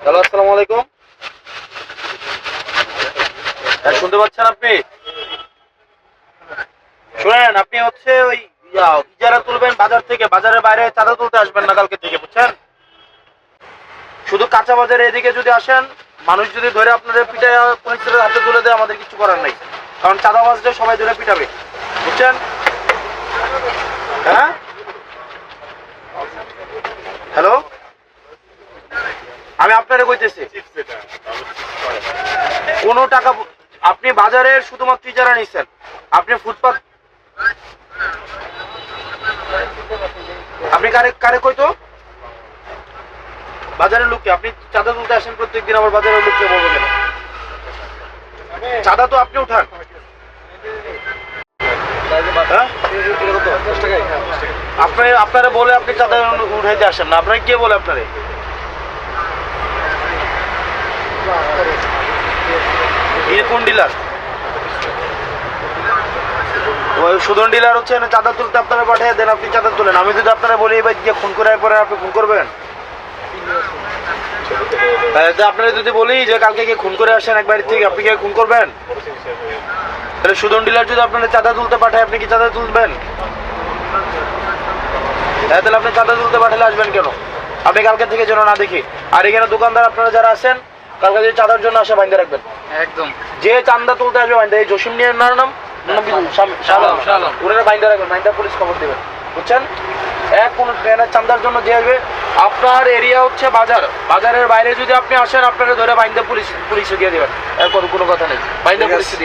Hello, আসসালামু আলাইকুম। শুনতে পাচ্ছেন আপনি? শুনেন, আপনি হচ্ছে ওই ইজারা তুলবেন বাজার থেকে, বাজারের বাইরে চাঁদা তুলতে আসবেন না কালকে থেকে, বুঝছেন? শুধু কাঁচা বাজারে এদিকে যদি আসেন, মানুষ যদি ধরে আপনাদের পিঠায় পুলিশের হাতে তুলে দেয়, আমাদের কিছু করার নাই, কারণ চাঁদা বাজলে সবাই ধরে পিটাবে, বুঝছেন? হ্যাঁ, হ্যালো, আমি আপনারে কইতেছি কোনো টাকা আপনি বাজারের শুধুমাত্র ইজারা নিচ্ছেন, আপনি ফুটপাত আপনি কারে কারে কইতো বাজারের লোককে আপনি চাঁদা তুলতে আসেন প্রত্যেকদিন, আমার বাজারের লোককে বলবো কেন? চাঁদা তো আপনি উঠান। হ্যাঁ? আপনারা বলে আপনি চাঁদা উঠাইতে আসেন না, আপনাকে কে বলে আপনারে? কোন ডিলার? সুদন ডিলার হচ্ছে চাঁদা তুলতে আপনারা পাঠিয়ে দেন, আপনি চাঁদা তুলেন। আমি যদি আপনারা বলি এবার গিয়ে খুন করে পরে আপনি খুন করবেন? আপনারা যদি বলি যে কালকে গিয়ে খুন করে আসেন এক বাড়ি থেকে, আপনি গিয়ে খুন করবেন? তাহলে সুদন ডিলার যদি আপনারা চাঁদা তুলতে পাঠায়, আপনি কি চাঁদা তুলবেন? তাহলে আপনি চাঁদা তুলতে পাঠালে আসবেন কেন? আপনি কালকে থেকে যেন না দেখি। আর এখানে দোকানদার আপনারা যারা আছেন, কালকে যদি চাঁদার জন্য আসে বাইন্দা রাখবেন একদম। যে চাঁদা তুলতে আসবে বাইন্দা, এই জসিম নিয়ে নাম ওনারা বাইন্দা রাখবেন, বাইন্দা পুলিশ খবর দেবেন, বুঝছেন? কোন ট্রেনের চাঁদার জন্য যে আসবে, আপনার এরিয়া হচ্ছে বাজার, বাজারের বাইরে যদি আপনি আসেন, আপনারা ধরে বাইন্দা পুলিশে দিয়ে দেবেন, এরপর কোনো কথা নেই, বাইন্দা পুলিশে দিবেন।